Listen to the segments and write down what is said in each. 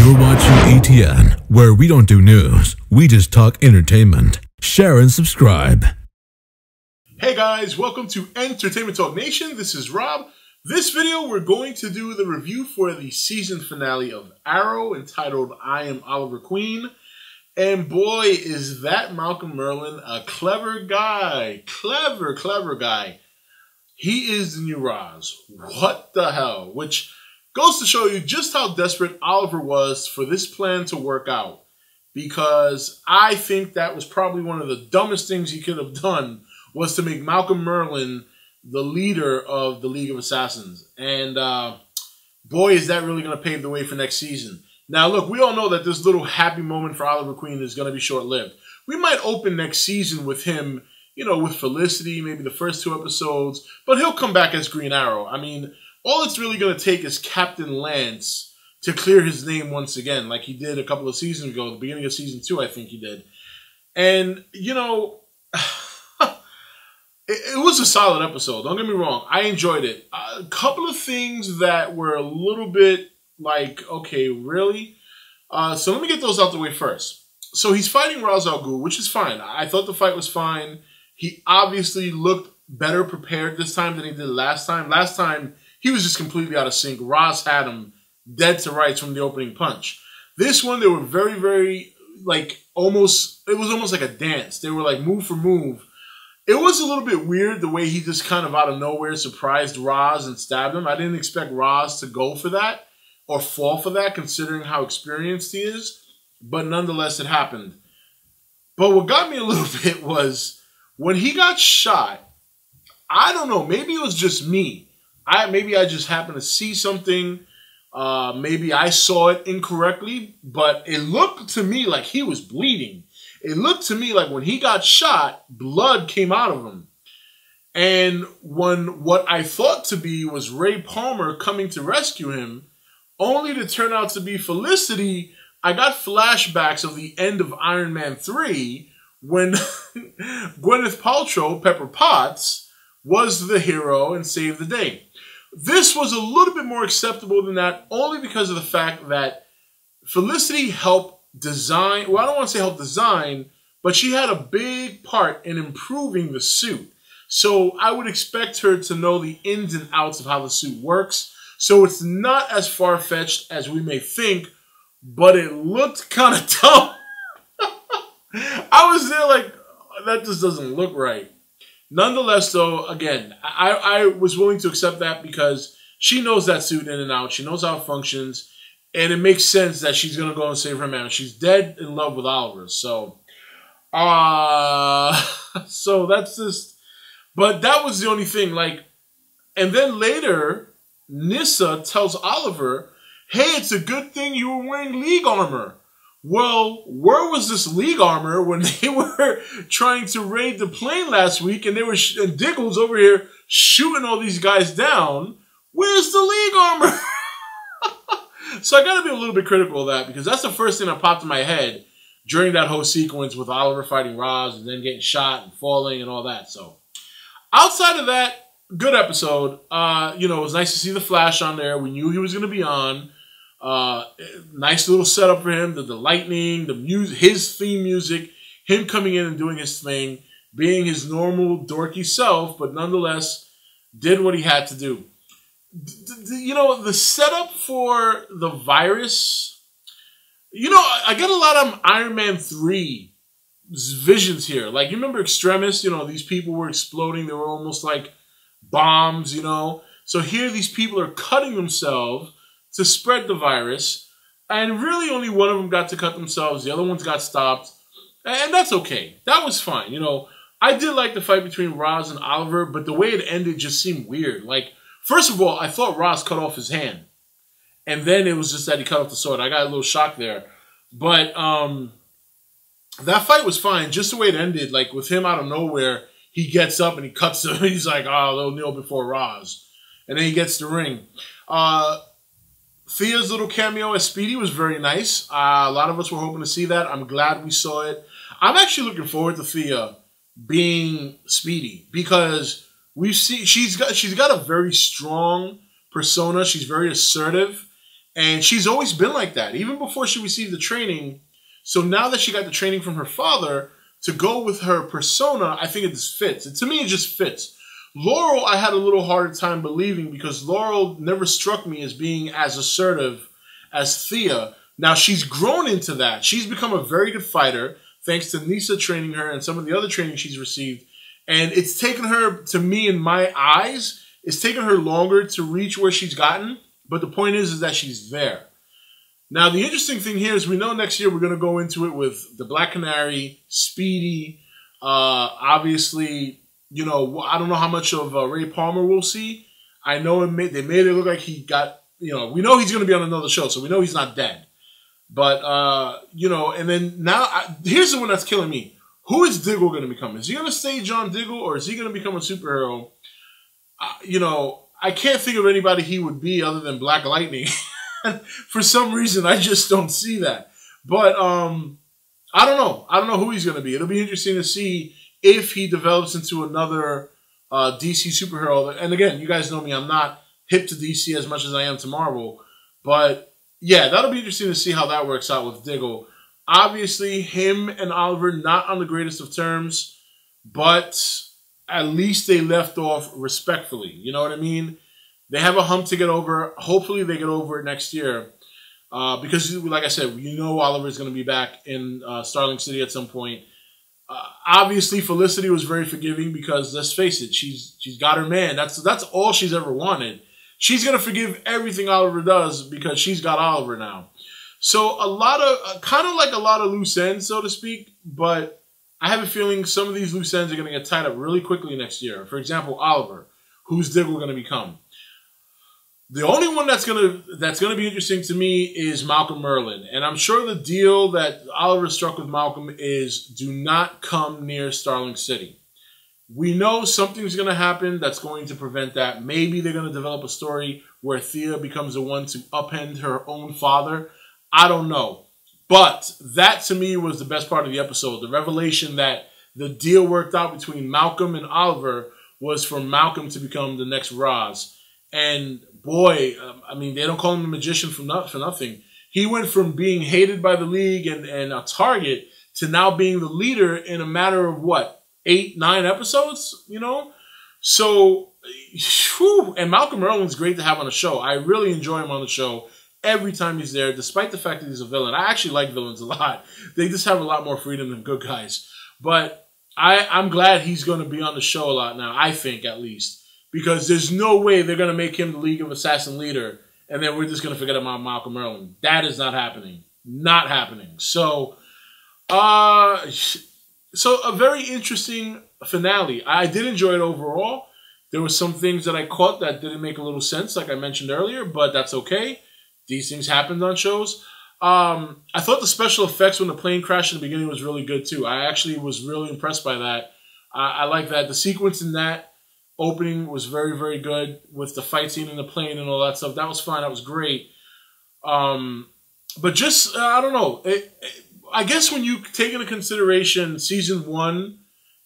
You're watching E.T.N, where we don't do news, we just talk entertainment. Share and subscribe. Hey guys, welcome to Entertainment Talk Nation. This is Rob. This video, we're going to do the review for the season finale of Arrow, entitled I Am Oliver Queen. And boy, is that Malcolm Merlyn a clever guy. Clever guy. He is the new Roz. What the hell? Which goes to show you just how desperate Oliver was for this plan to work out. Because I think that was probably one of the dumbest things he could have done, was to make Malcolm Merlyn the leader of the League of Assassins. And boy, is that really going to pave the way for next season. Now, look, we all know that this little happy moment for Oliver Queen is going to be short-lived. We might open next season with him, you know, with Felicity, maybe the first 2 episodes, but he'll come back as Green Arrow. I mean, all it's really going to take is Captain Lance to clear his name once again, like he did a couple of seasons ago, the beginning of season 2, I think he did. And, you know, it was a solid episode. Don't get me wrong. I enjoyed it. A couple of things that were a little bit like, okay, really? So let me get those out the way first. So he's fighting Ra's al Ghul, which is fine. I thought the fight was fine. He obviously looked better prepared this time than he did last time. Last time, he was just completely out of sync. Ra's had him dead to rights from the opening punch. This one, they were very, like, it was almost like a dance. They were like move for move. It was a little bit weird the way he just kind of out of nowhere surprised Ra's and stabbed him. I didn't expect Ra's to go for that or fall for that, considering how experienced he is. But nonetheless, it happened. But what got me a little bit was when he got shot, I don't know, maybe it was just me. Maybe I just happened to see something. Maybe I saw it incorrectly, but it looked to me like he was bleeding. It looked to me like when he got shot, blood came out of him. And when what I thought to be was Ray Palmer coming to rescue him, only to turn out to be Felicity, I got flashbacks of the end of Iron Man 3 when Gwyneth Paltrow, Pepper Potts, was the hero and saved the day. This was a little bit more acceptable than that, only because of the fact that Felicity helped design, well, I don't want to say help design, but she had a big part in improving the suit. So I would expect her to know the ins and outs of how the suit works. So it's not as far-fetched as we may think, but it looked kind of dumb. I was there like, that just doesn't look right. Nonetheless, though, again, I was willing to accept that because she knows that suit in and out. She knows how it functions. And it makes sense that she's going to go and save her man. She's dead in love with Oliver. So, so that's just... But that was the only thing. Like, and then later, Nyssa tells Oliver, hey, it's a good thing you were wearing League armor. Well, where was this League armor when they were trying to raid the plane last week and they were and Diggle's over here shooting all these guys down? Where's the League armor? So I got to be a little bit critical of that because that's the first thing that popped in my head during that whole sequence with Oliver fighting Ra's and then getting shot and falling and all that. So outside of that, good episode. You know, it was nice to see the Flash on there. We knew he was going to be on. Nice little setup for him. The lightning, the music, his theme music, him coming in and doing his thing, being his normal dorky self, but nonetheless did what he had to do. You know, the setup for the virus, you know, I got a lot of Iron Man 3 visions here. Like, you remember Extremis? You know, these people were exploding. They were almost like bombs, you know. So here these people are cutting themselves to spread the virus. And really only one of them got to cut themselves. The other ones got stopped. And that's okay. That was fine. You know, I did like the fight between Ra's and Oliver, but the way it ended just seemed weird. Like, first of all, I thought Ra's cut off his hand. And then it was just that he cut off the sword. I got a little shocked there. But that fight was fine. Just the way it ended, like with him out of nowhere, he gets up and he cuts him. He's like, oh, they'll kneel before Ra's. And then he gets the ring. Thea's little cameo as Speedy was very nice. A lot of us were hoping to see that. I'm glad we saw it. I'm actually looking forward to Thea being Speedy because we've seen she's got a very strong persona. She's very assertive, And she's always been like that, even before she received the training. So now that she got the training from her father to go with her persona, I think it just fits. And to me, it just fits. Laurel, I had a little harder time believing because Laurel never struck me as being as assertive as Thea. Now, she's grown into that. She's become a very good fighter, thanks to Nisa training her and some of the other training she's received. And it's taken her, to me, in my eyes, it's taken her longer to reach where she's gotten. But the point is that she's there. Now, the interesting thing here is we know next year we're going to go into it with the Black Canary, Speedy, obviously, you know, I don't know how much of Ray Palmer we'll see. I know they made it look like he got, you know, we know he's going to be on another show, so we know he's not dead. But, you know, and then now, here's the one that's killing me. Who is Diggle going to become? Is he going to stay John Diggle, or is he going to become a superhero? You know, I can't think of anybody he would be other than Black Lightning. For some reason, I just don't see that. But I don't know. I don't know who he's going to be. It'll be interesting to see if he develops into another DC superhero. And again, you guys know me. I'm not hip to DC as much as I am to Marvel. But yeah, that'll be interesting to see how that works out with Diggle. Obviously, him and Oliver not on the greatest of terms, but at least they left off respectfully. You know what I mean? They have a hump to get over. Hopefully they get over it next year. Because, like I said, you know Oliver's going to be back in Starling City at some point. Obviously, Felicity was very forgiving because, let's face it, she's got her man. That's all she's ever wanted. She's going to forgive everything Oliver does because she's got Oliver now. So a lot of, kind of like a lot of loose ends, so to speak. But I have a feeling some of these loose ends are going to get tied up really quickly next year. For example, Oliver. Who's Diggle going to become? The only one that's gonna be interesting to me is Malcolm Merlyn. And I'm sure the deal that Oliver struck with Malcolm is do not come near Starling City. We know something's going to happen that's going to prevent that. Maybe they're going to develop a story where Thea becomes the one to upend her own father. I don't know. But that, to me, was the best part of the episode. The revelation that the deal worked out between Malcolm and Oliver was for Malcolm to become the next Roz. And boy, I mean, they don't call him a magician for nothing. He went from being hated by the League and a target to now being the leader in a matter of, what, 8, 9 episodes, you know? So, whew, and Malcolm Merlyn's great to have on the show. I really enjoy him on the show every time he's there, despite the fact that he's a villain. I actually like villains a lot. They just have a lot more freedom than good guys. But I'm glad he's going to be on the show a lot now, I think, at least. Because there's no way they're going to make him the League of Assassin leader, and then we're just going to forget about Malcolm Merlyn. That is not happening. Not happening. So a very interesting finale. I did enjoy it overall. There were some things that I caught that didn't make a little sense, like I mentioned earlier, but that's okay. These things happened on shows. I thought the special effects when the plane crashed in the beginning was really good, too. I actually was really impressed by that. I like that. The sequence in that opening was very, very good with the fight scene in the plane and all that stuff. That was fun. That was great. But just, I don't know. I guess when you take into consideration Season 1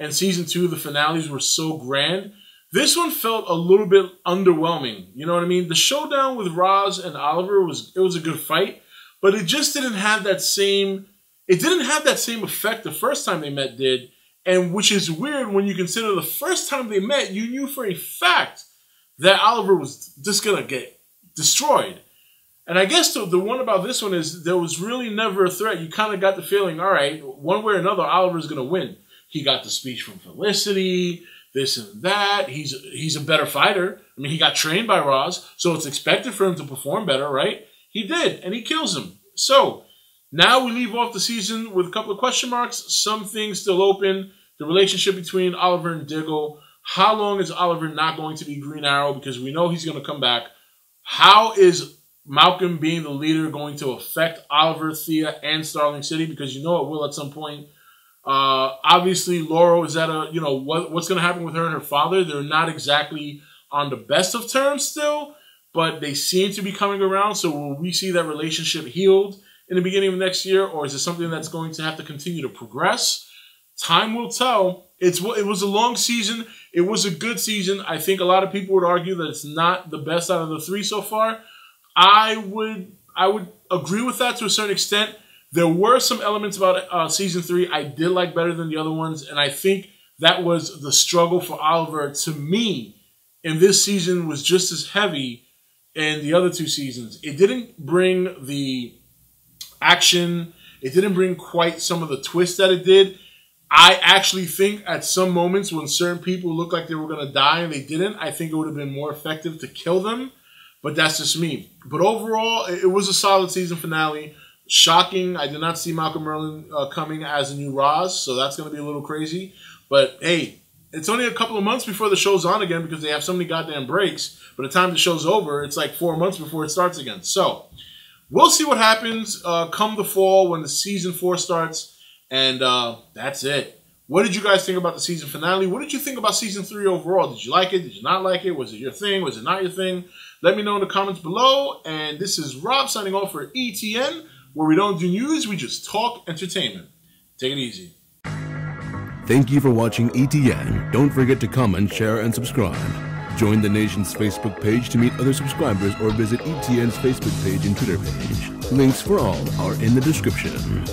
and Season 2, the finales were so grand. This one felt a little bit underwhelming. You know what I mean? The showdown with Roz and Oliver was a good fight, but it just didn't have that same effect the first time they met did. And which is weird when you consider the first time they met, you knew for a fact that Oliver was just going to get destroyed. And I guess the one about this one is there was really never a threat. You kind of got the feeling, all right, one way or another, Oliver's going to win. He got the speech from Felicity, this and that. He's a better fighter. I mean, he got trained by Roz, so it's expected for him to perform better, right? He did, and he kills him. So now we leave off the season with a couple of question marks. Some things still open. The relationship between Oliver and Diggle. How long is Oliver not going to be Green Arrow? Because we know he's going to come back. How is Malcolm being the leader going to affect Oliver, Thea, and Starling City? Because you know it will at some point. Obviously, Laurel is at what's going to happen with her and her father? They're not exactly on the best of terms still, but they seem to be coming around. So will we see that relationship healed in the beginning of next year, or is it something that's going to have to continue to progress? Time will tell. It was a long season. It was a good season. I think a lot of people would argue that it's not the best out of the 3 so far. I would agree with that to a certain extent. There were some elements about season 3 I did like better than the other ones, and I think that was the struggle for Oliver, to me, in this season was just as heavy in the other 2 seasons. It didn't bring the action. It didn't bring quite some of the twists that it did. I actually think at some moments when certain people looked like they were going to die and they didn't, I think it would have been more effective to kill them. But that's just me. But overall, it was a solid season finale. Shocking. I did not see Malcolm Merlin coming as a new Roz, so that's going to be a little crazy. But hey, it's only a couple of months before the show's on again because they have so many goddamn breaks. By the time the show's over, it's like 4 months before it starts again. So we'll see what happens come the fall when the season 4 starts. And that's it. What did you guys think about the season finale? What did you think about season 3 overall? Did you like it? Did you not like it? Was it your thing? Was it not your thing? Let me know in the comments below. And this is Rob signing off for E.T.N, where we don't do news, we just talk entertainment. Take it easy. Thank you for watching E.T.N. Don't forget to comment, share, and subscribe. Join the nation's Facebook page to meet other subscribers or visit E.T.N's Facebook page and Twitter page. Links for all are in the description.